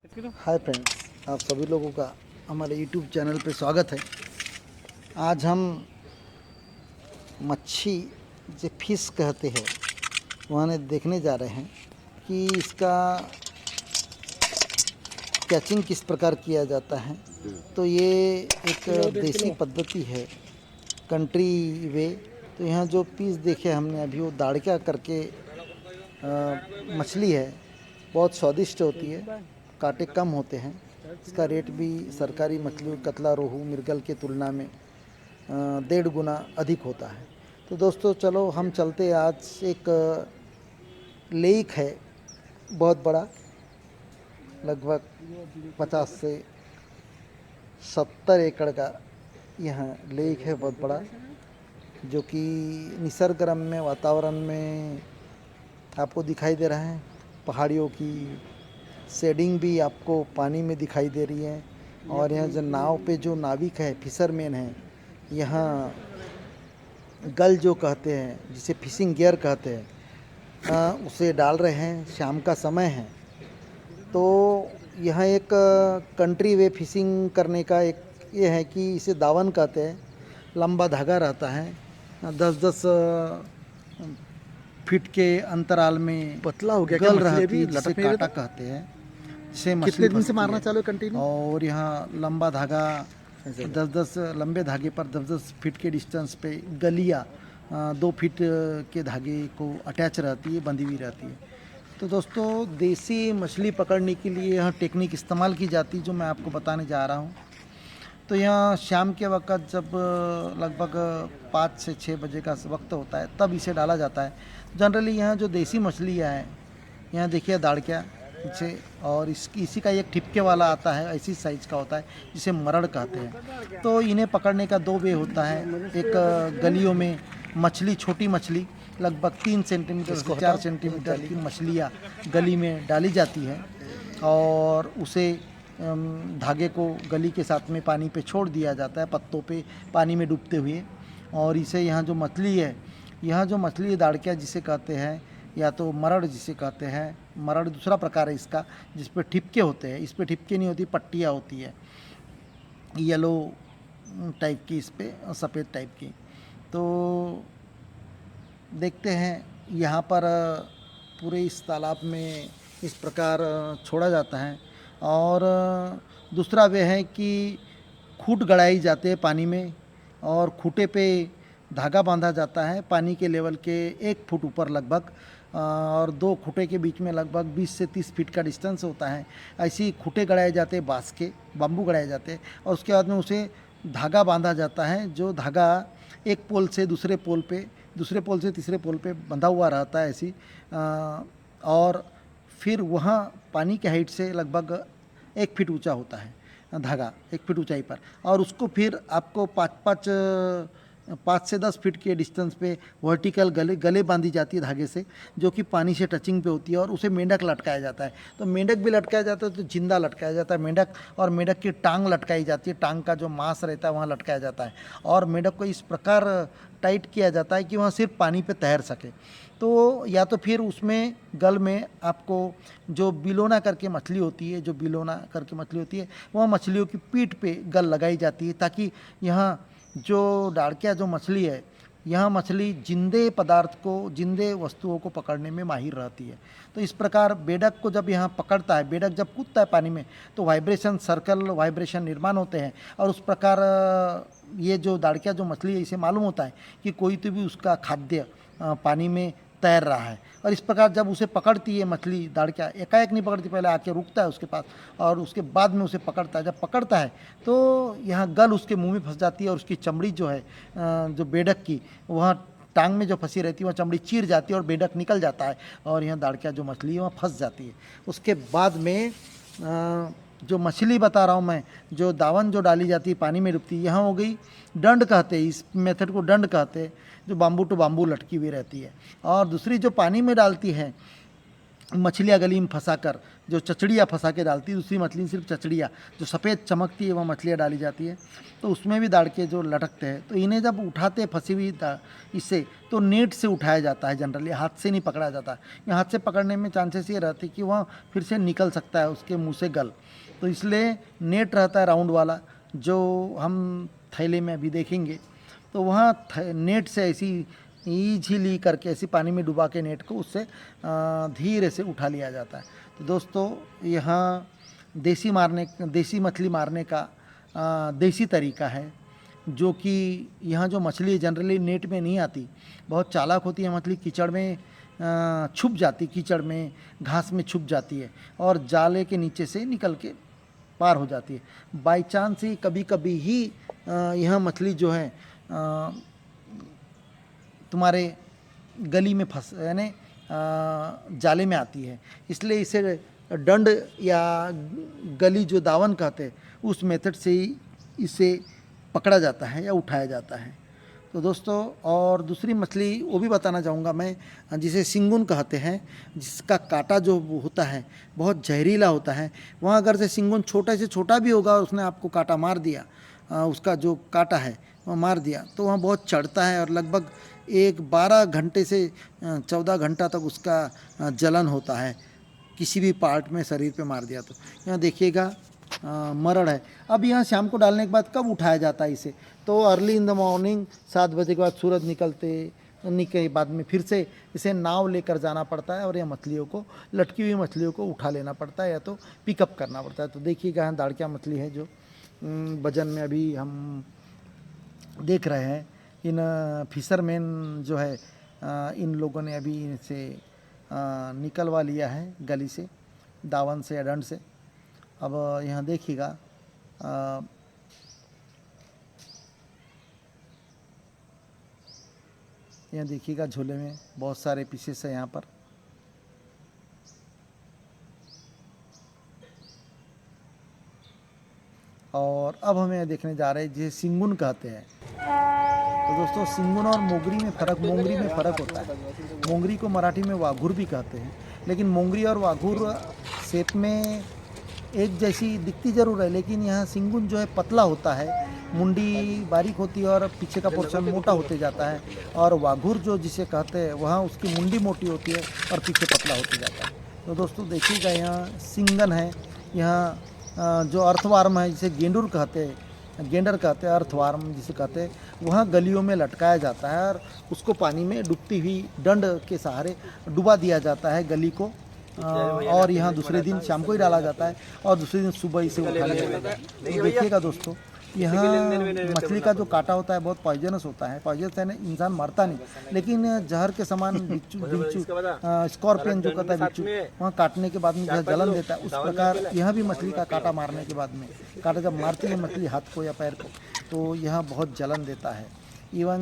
Hi friends, आप सभी लोगों का हमारे यूट्यूब चैनल पे स्वागत है। आज हम मच्छी जो फिश कहते हैं वहाँ देखने जा रहे हैं कि इसका कैचिंग किस प्रकार किया जाता है। तो ये एक देसी पद्धति है, कंट्री वे। तो यहाँ जो पीस देखे हमने अभी वो दाड़का करके मछली है, बहुत स्वादिष्ट होती है, कांटे कम होते हैं। इसका रेट भी सरकारी मछली कतला, रोहू, मृगल के तुलना में 1.5 गुना अधिक होता है। तो दोस्तों चलो हम चलते हैं। आज एक लेक है बहुत बड़ा, लगभग 50 से 70 एकड़ का यहाँ लेक है, बहुत बड़ा, जो कि निसर्गरम्य वातावरण में आपको दिखाई दे रहा है। पहाड़ियों की शेडिंग भी आपको पानी में दिखाई दे रही है। और यहाँ जो नाव पे जो नाविक है, फिशरमैन है, यहाँ गल जो कहते हैं, जिसे फिशिंग गियर कहते हैं, उसे डाल रहे हैं। शाम का समय है, तो यहाँ एक कंट्री वे फिशिंग करने का एक ये है कि इसे दावन कहते हैं। लंबा धागा रहता है, 10-10 फीट के अंतराल में पतला हो गया गल क्या रहती अभी है, जिसे लटकने काटा कहते हैं, जिसे मछली कितने दिन से फंसती मारना है। चालू कंटिन्यू? और यहाँ लंबा धागा 10-10 लंबे धागे पर 10-10 फीट के डिस्टेंस पे गलिया 2 फीट के धागे को अटैच रहती है, बंधी हुई रहती है। तो दोस्तों देसी मछली पकड़ने के लिए यहाँ टेक्निक इस्तेमाल की जाती है, जो मैं आपको बताने जा रहा हूँ। तो यहाँ शाम के वक्त जब लगभग 5 से 6 बजे का वक्त होता है, तब इसे डाला जाता है। जनरली यहाँ जो देसी मछलियाँ हैं, यहाँ देखिए दाड़का इसे, और इसी का एक ठिपके वाला आता है, ऐसी साइज का होता है, जिसे मरड़ कहते हैं। तो इन्हें पकड़ने का 2 वे होता है। एक गलियों में मछली, छोटी मछली लगभग 3 सेंटीमीटर से 4 सेंटीमीटर की मछलियाँ गली में डाली जाती है, और उसे धागे को गली के साथ में पानी पे छोड़ दिया जाता है, पत्तों पे पानी में डूबते हुए। और इसे यहाँ जो मछली है, यहाँ जो मछली दाड़का जिसे कहते हैं, या तो मरड़ जिसे कहते हैं, मरड़ दूसरा प्रकार है इसका, जिस पे ठिपके होते हैं। इस पे ठिपके नहीं होती, पट्टियाँ होती है, येलो टाइप की, इस पे सफ़ेद टाइप की। तो देखते हैं यहाँ पर पूरे इस तालाब में इस प्रकार छोड़ा जाता है। और दूसरा वे है कि खूंट गड़ाई जाते हैं पानी में, और खूंटे पे धागा बांधा जाता है पानी के लेवल के 1 फुट ऊपर लगभग, और 2 खूंटे के बीच में लगभग 20 से 30 फीट का डिस्टेंस होता है। ऐसे ही खूंटे गड़ाए जाते हैं, बांस के, बाम्बू गड़ाए जाते हैं, और उसके बाद में उसे धागा बांधा जाता है, जो धागा एक पोल से दूसरे पोल पे, दूसरे पोल से तीसरे पोल पे बंधा हुआ रहता है ऐसी। और फिर वहाँ पानी के हाइट से लगभग 1 फीट ऊंचा होता है धागा, 1 फीट ऊंचाई पर, और उसको फिर आपको 5 से 10 फीट के डिस्टेंस पे वर्टिकल गले बांधी जाती है धागे से, जो कि पानी से टचिंग पे होती है, और उसे मेंढक लटकाया जाता है। तो मेंढक भी लटकाया जाता है, तो जिंदा लटकाया जाता है मेंढक, और मेंढक की टांग लटकाई जाती है, टांग का जो मांस रहता है वहाँ लटकाया जाता है, और मेंढक को इस प्रकार टाइट किया जाता है कि वहाँ सिर्फ पानी पे तैर सके। तो या तो फिर उसमें गल में आपको जो बिलोना करके मछली होती है, जो बिलोना करके मछली होती है, वह मछलियों की पीठ पे गल लगाई जाती है, ताकि यहाँ जो दाड़का जो मछली है, यहाँ मछली जिंदे पदार्थ को, जिंदे वस्तुओं को पकड़ने में माहिर रहती है। तो इस प्रकार बेडक को जब यहाँ पकड़ता है, बेडक जब कूदता है पानी में, तो वाइब्रेशन, सर्कल वाइब्रेशन निर्माण होते हैं, और उस प्रकार ये जो दाड़का जो मछली है, इसे मालूम होता है कि कोई तो भी उसका खाद्य पानी में तैर रहा है। और इस प्रकार जब उसे पकड़ती है मछली, दाड़का एकाएक नहीं पकड़ती, पहले आके रुकता है उसके पास, और उसके बाद में उसे पकड़ता है। जब पकड़ता है तो यहाँ गल उसके मुंह में फंस जाती है, और उसकी चमड़ी जो है, जो बेडक की, वहाँ टांग में जो फंसी रहती है, वहाँ चमड़ी चीर जाती है, और बेडक निकल जाता है, और यहाँ दाड़का जो मछली है वहाँ फंस जाती है। उसके बाद में जो मछली बता रहा हूँ मैं, जो दावन जो डाली जाती है पानी में डूबती है, यहाँ हो गई डंड कहते हैं, इस मेथड को डंड कहते हैं, जो बाम्बू टू बाम्बू लटकी हुई रहती है। और दूसरी जो पानी में डालती है मछलियाँ गली में फंसाकर, जो चचड़िया फंसा के डालती है, दूसरी मछली सिर्फ चचड़िया जो सफ़ेद चमकती है वह मछलियाँ डाली जाती है, तो उसमें भी दाड़के जो लटकते हैं। तो इन्हें जब उठाते फंसी हुई इससे तो नेट से उठाया जाता है, जनरली हाथ से नहीं पकड़ा जाता। ये हाथ से पकड़ने में चांसेस ये रहते कि वह फिर से निकल सकता है उसके मुँह से गल, तो इसलिए नेट रहता है राउंड वाला जो हम थैले में अभी देखेंगे। तो वहाँ नेट से ऐसी ईजीली करके ऐसी पानी में डुबा के नेट को उससे धीरे से उठा लिया जाता है। तो दोस्तों यहाँ देसी मछली मारने का देसी तरीका है, जो कि यहाँ जो मछली जनरली नेट में नहीं आती, बहुत चालाक होती है मछली, कीचड़ में छुप जाती, कीचड़ में घास में छुप जाती है और जाले के नीचे से निकल के पार हो जाती है। बाई चांस ही कभी कभी ही यह मछली जो है तुम्हारे गली में फंस यानी जाले में आती है, इसलिए इसे डंड या गली जो दावन कहते हैं उस मेथड से ही इसे पकड़ा जाता है या उठाया जाता है। तो दोस्तों और दूसरी मछली वो भी बताना चाहूँगा मैं, जिसे सिंगुन कहते हैं, जिसका कांटा जो होता है बहुत जहरीला होता है। वहाँ अगर से सिंगुन छोटा से छोटा भी होगा और उसने आपको कांटा मार दिया, उसका जो कांटा है वह मार दिया, तो वहाँ बहुत चढ़ता है और लगभग 12 घंटे से 14 घंटा तक उसका जलन होता है किसी भी पार्ट में शरीर पे मार दिया तो। यहाँ देखिएगा मरड़ है। अब यहाँ शाम को डालने के बाद कब उठाया जाता है इसे, तो अर्ली इन द मॉर्निंग 7 बजे के बाद सूरज निकलने के बाद में फिर से इसे नाव लेकर जाना पड़ता है और यह मछलियों को, लटकी हुई मछलियों को उठा लेना पड़ता है या तो पिकअप करना पड़ता है। तो देखिएगा यहाँ दाड़किया मछली है जो वजन में अभी हम देख रहे हैं। इन फिशरमैन जो है इन लोगों ने अभी इसे निकलवा लिया है गली से, दावन से या डंड से। अब यहाँ देखिएगा यहाँ देखिएगा झोले में बहुत सारे पीसेस है यहाँ पर। और अब हमें देखने जा रहे हैं जिसे सिंगुन कहते हैं। तो दोस्तों सिंगुन और मोंगरी में फ़र्क होता है। मोंगरी को मराठी में वाघुर भी कहते हैं, लेकिन मोंगरी और वाघुर शेप में एक जैसी दिखती ज़रूर है, लेकिन यहाँ सिंगुन जो है पतला होता है, मुंडी बारीक होती है और पीछे का पोर्शन मोटा होते जाता है, और वाघुर जो जिसे कहते हैं वहाँ उसकी मुंडी मोटी होती है और पीछे पतला होते जाता है। तो दोस्तों देखिएगा यहाँ सिंगन है, यहाँ जो अर्थवार्म है जिसे गेंडर कहते हैं, अर्थवार्म जिसे कहते हैं, वहाँ गलियों में लटकाया जाता है और उसको पानी में डूबती हुई डंड के सहारे डुबा दिया जाता है गली को, और यहाँ दूसरे दिन शाम को ही डाला जाता है और दूसरे दिन सुबह इसे उठा लिया जाता है। तो देखिएगा दोस्तों यहाँ मछली का जो कांटा होता है बहुत पॉइजनस होता है। पॉइजनस है, इंसान मरता नहीं, लेकिन जहर के समान बिच्छू स्कॉर्पियन जो कहता है बिच्छू, वहाँ काटने के बाद में जहाँ जलन देता है, उस प्रकार यह भी मछली का कांटा मारने के बाद में, कांटा जब मारती है मछली हाथ को या पैर को, तो यह बहुत जलन देता है। इवन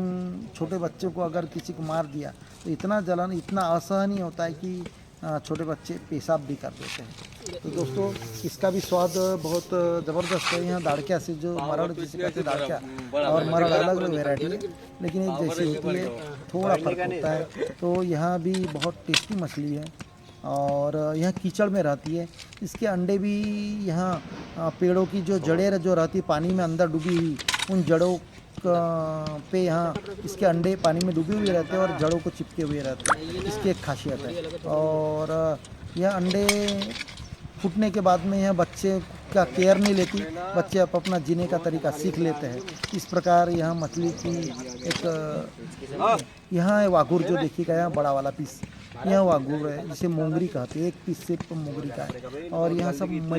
छोटे बच्चों को अगर किसी को मार दिया तो इतना जलन, इतना असहनीय होता है कि छोटे बच्चे पेशाब भी कर देते हैं। तो दोस्तों इसका भी स्वाद बहुत ज़बरदस्त है। यहाँ दाड़किया से जो मरड़ जिसे कहते हैं दाड़किया और मरड़ अलग अलग वेराइटी है, लेकिन एक जैसी होती है, थोड़ा फर्क होता है। तो यहाँ भी बहुत टेस्टी मछली है और यह कीचड़ में रहती है। इसके अंडे भी यहाँ पेड़ों की जो जड़ें जो रहती पानी में अंदर डूबी हुई, उन जड़ों पे यहाँ इसके अंडे पानी में डूबे हुए रहते हैं और जड़ों को चिपके हुए रहते हैं। इसकी एक खासियत है। और यह अंडे फूटने के बाद में यह बच्चे का केयर नहीं लेती, बच्चे अपना जीने का तरीका सीख लेते हैं। इस प्रकार यह मछली की एक यहाँ है वाघुर जो देखिएगा, यहाँ बड़ा वाला पीस यह वाघुर है जिसे मोंगरी कहते हैं, एक पीस सिर्फ मोंगरी का है। और यहाँ सब